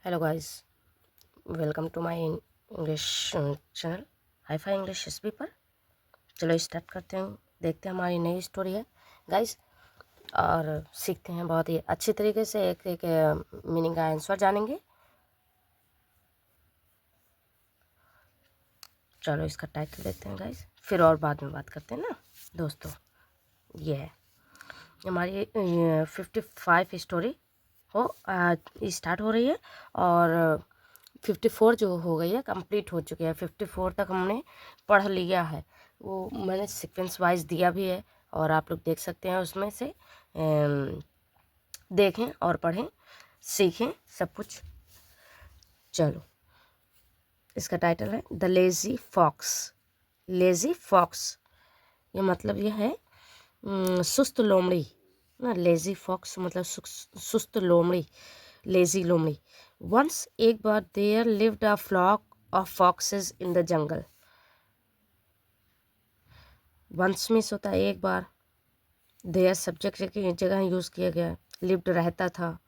Hello guys, welcome to my English channel hi fi English speaker. चलो start करते हैं, देखते हैं हमारी नई स्टोरी है गाइस, और सीखते हैं बहुत ही अच्छी तरीके से। एक एक मीनिंग का आंसर जानेंगे। चलो इसका टाइटल देखते हैं गाइस, फिर और बाद में बात करते हैं ना दोस्तों। ये है हमारी 55 स्टोरी हो स्टार्ट हो रही है, और 54 जो हो गई है कंप्लीट हो चुकी है। 54 तक हमने पढ़ लिया है, वो मैंने सीक्वेंस वाइज दिया भी है, और आप लोग देख सकते हैं उसमें से। देखें और पढ़ें, सीखें सब कुछ। चलो इसका टाइटल है the lazy fox. Lazy fox ये मतलब ये है सुस्त लोमड़ी ना। लेज़ी फॉक्स मतलब सुस्त लोमड़ी, लेज़ी लोमड़ी। वंस एक बार there lived a flock of foxes in the jungle. Once miss होता है एक बार, देयर सब्जेक्ट की जगह यूज़ किया गया। लिव्ड रहता था,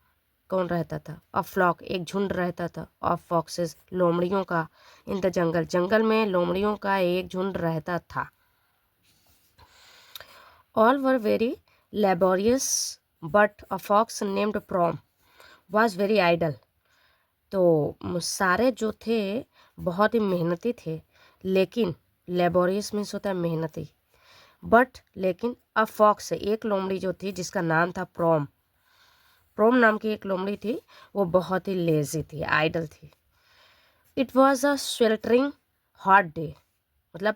कौन रहता था? अ फ्लॉक एक झुंड रहता था, ऑफ फॉक्सेस लोमड़ियों का, इन द जंगल जंगल में लोमड़ियों का एक झुंड रहता था। All were very laborious, but a fox named Prom was very idle. तो सारे जो थे बहुत ही मेहनती थे, लेकिन लेबोरियस मीन्स होता है मेहनती। बट लेकिन अ फॉक्स एक लोमड़ी जो थी जिसका नाम था प्रोम। प्रोम नाम की एक लोमड़ी थी, वो बहुत ही लेजी थी, आइडल थी। It was a sweltering hot day, मतलब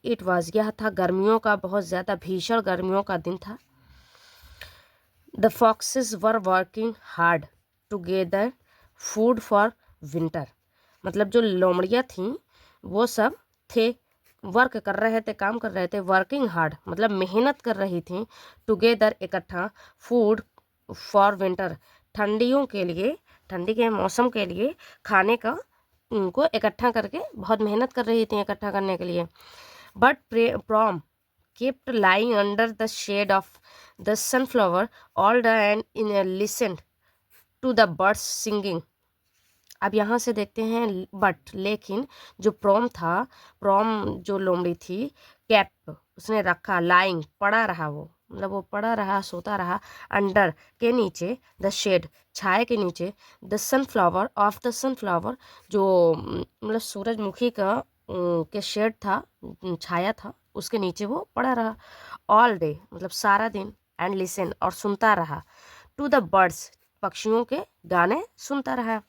इट वॉज यह था गर्मियों का, बहुत ज़्यादा भीषण गर्मियों का दिन था। The foxes were working hard to gather food for winter, मतलब जो लोमड़ियाँ थीं वो सब थे, वर्क कर रहे थे, काम कर रहे थे। वर्किंग हार्ड मतलब मेहनत कर रही थी। टुगेदर इकट्ठा, फूड फॉर विंटर ठंडियों के लिए, ठंडी के मौसम के लिए खाने का उनको इकट्ठा करके बहुत मेहनत कर रही थी इकट्ठा करने के लिए। But Prom kept lying under the shade of the sunflower all day and listened to the birds singing. अब यहाँ से देखते हैं बट लेकिन जो प्रोम था, प्रोम जो लोमड़ी थी, कैप उसने रखा, लाइंग पड़ा रहा, वो मतलब वो पड़ा रहा, सोता रहा, अंडर के नीचे, द शेड छाए के नीचे, the sunflower of the sunflower जो मतलब सूरजमुखी का के शेड था, छाया था, उसके नीचे वो पड़ा रहा। ऑल डे मतलब सारा दिन, एंड लिसन और सुनता रहा, टू द बर्ड्स पक्षियों के गाने सुनता रहा।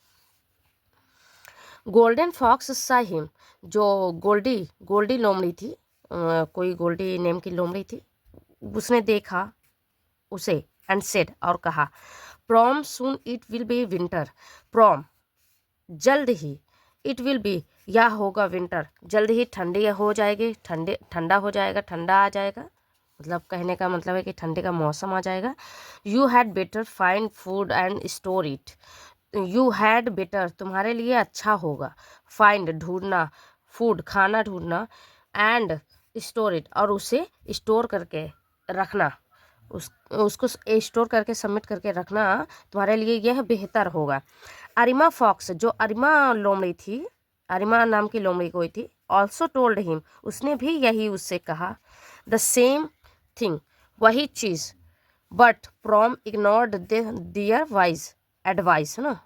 गोल्डन फॉक्स सा हिम जो गोल्डी गोल्डी लोमड़ी थी, कोई गोल्डी नेम की लोमड़ी थी, उसने देखा उसे, एंड सेड और कहा, Prom soon it will be winter. Prom जल्द ही, इट विल बी या होगा विंटर, जल्द ही ठंडी हो जाएगी, ठंडा हो जाएगा, ठंडा आ जाएगा, मतलब कहने का मतलब है कि ठंडी का मौसम आ जाएगा। You had better find food and store it. You had better तुम्हारे लिए अच्छा होगा, फाइंड ढूंढना, फूड खाना ढूंढना, एंड स्टोर इट और उसे स्टोर करके रखना, उसको स्टोर करके सबमिट करके रखना तुम्हारे लिए यह बेहतर होगा। अरिमा फॉक्स जो अरिमा लोमड़ी थी, अरिमा नाम की लोमड़ी कोई थी, ऑल्सो टोल्ड हिम उसने भी यही उससे कहा, द सेम थिंग वही चीज़। But prom ignored their wise advice ना,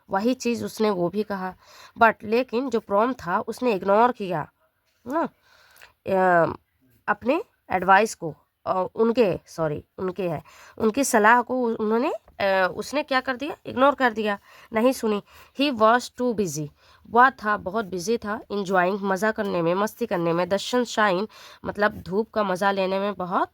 वही चीज़ उसने वो भी कहा, बट लेकिन जो प्रॉम था उसने इग्नोर किया ना अपने एडवाइस को, उनकी सलाह को उन्होंने उसने क्या कर दिया, इग्नोर कर दिया, नहीं सुनी। ही वॉज टू बिजी, वह था बहुत बिजी था, इंजॉइंग मज़ा करने में, मस्ती करने में, द सनशाइन मतलब धूप का मज़ा लेने में, बहुत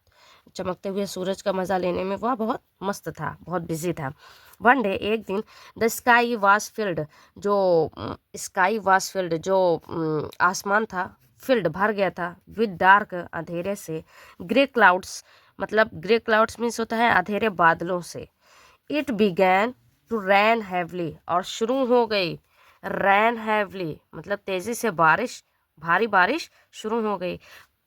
चमकते हुए सूरज का मज़ा लेने में वह बहुत मस्त था, बहुत बिजी था। वन डे एक दिन, द स्काई वाज फिल्ड जो स्काई वाज फिल्ड जो आसमान था, फील्ड भर गया था, विद डार्क अंधेरे से, ग्रे क्लाउड्स मतलब ग्रे क्लाउड्स मीन्स होता है अंधेरे बादलों से। It began to rain heavily और शुरू हो गई, रैन हैवली मतलब तेज़ी से बारिश, भारी बारिश शुरू हो गई।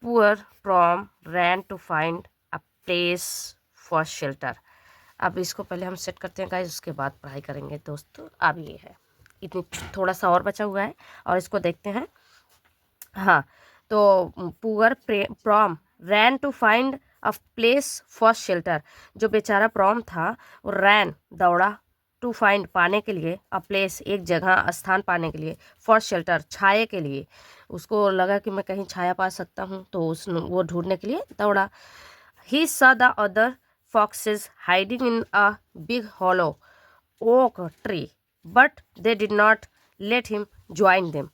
Poor Prom ran to find a place for shelter. अब इसको पहले हम सेट करते हैं गाइस, उसके बाद पढ़ाई करेंगे दोस्तों। अब ये है इतनी थोड़ा सा और बचा हुआ है और इसको देखते हैं। हाँ, तो poor Prom ran to find a place for shelter. जो बेचारा प्रॉम था वो रैन दौड़ा, टू फाइंड पाने के लिए, अ प्लेस एक जगह स्थान पाने के लिए, फॉर शेल्टर छाये के लिए। उसको लगा कि मैं कहीं छाया पा सकता हूँ, तो वो ढूंढने के लिए दौड़ा। ही saw the other foxes hiding in a big hollow oak tree, but they did not let him join them.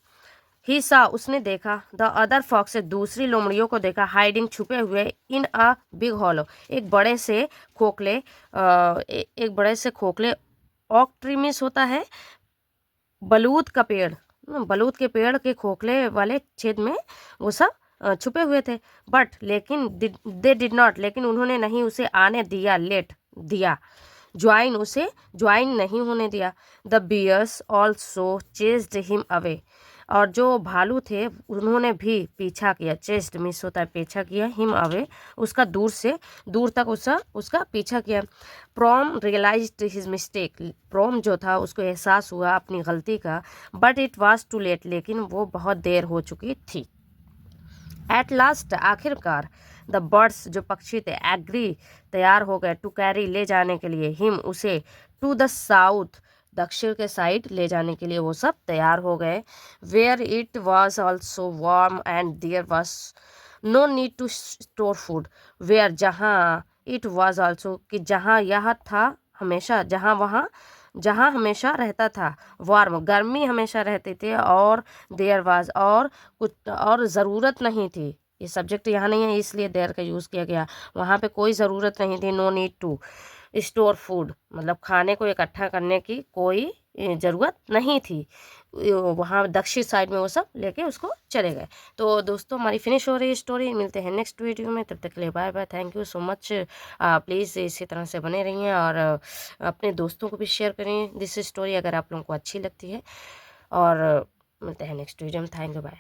ही सा उसने देखा, द अदर फॉक्स दूसरी लोमड़ियों को देखा, हाइडिंग छुपे हुए, इन अ बिग हॉलो एक बड़े से खोखले एक बड़े से खोखले ऑक ट्री मिस होता है बलूत का पेड़। बलूत के पेड़ के खोखले वाले छेद में वो सब छुपे हुए थे। बट लेकिन दे डिड नॉट, लेकिन उन्होंने नहीं उसे आने दिया, लेट दिया, ज्वाइन उसे ज्वाइन नहीं होने दिया। The bears also chased him away, और जो भालू थे उन्होंने भी पीछा किया, चेस्ट मिस होता है पीछा किया, हिम अवे उसका दूर से दूर तक उसका पीछा किया। Prom realised his mistake, Prom जो था उसको एहसास हुआ अपनी गलती का, but it was too late, लेकिन वो बहुत देर हो चुकी थी। एट लास्ट, आखिरकार, द बर्ड्स जो पक्षी थे एग्री तैयार हो गए, टू कैरी ले जाने के लिए, हिम उसे, टू द साउथ दक्षिण के साइड ले जाने के लिए वो सब तैयार हो गए। Where it was also warm and there was no need to store food. Where जहाँ, इट वॉज ऑल्सो कि जहाँ यह था हमेशा, जहाँ हमेशा रहता था, वार्म गर्मी हमेशा रहती थी, और देयर वाज और कुछ और ज़रूरत नहीं थी। ये सब्जेक्ट यहाँ नहीं है इसलिए देयर का यूज़ किया गया। वहाँ पे कोई ज़रूरत नहीं थी, no need to store food, मतलब खाने को इकट्ठा करने की कोई ज़रूरत नहीं थी। वहाँ दक्षिण साइड में वो सब लेके उसको चले गए। तो दोस्तों हमारी फिनिश हो रही है स्टोरी, मिलते हैं नेक्स्ट वीडियो में, तब तक के लिए bye bye, thank you so much. Please इसी तरह से बने रहिए और अपने दोस्तों को भी शेयर करें दिस स्टोरी अगर आप लोगों को अच्छी लगती है, और मिलते हैं नेक्स्ट वीडियो में, थैंक यू बाय।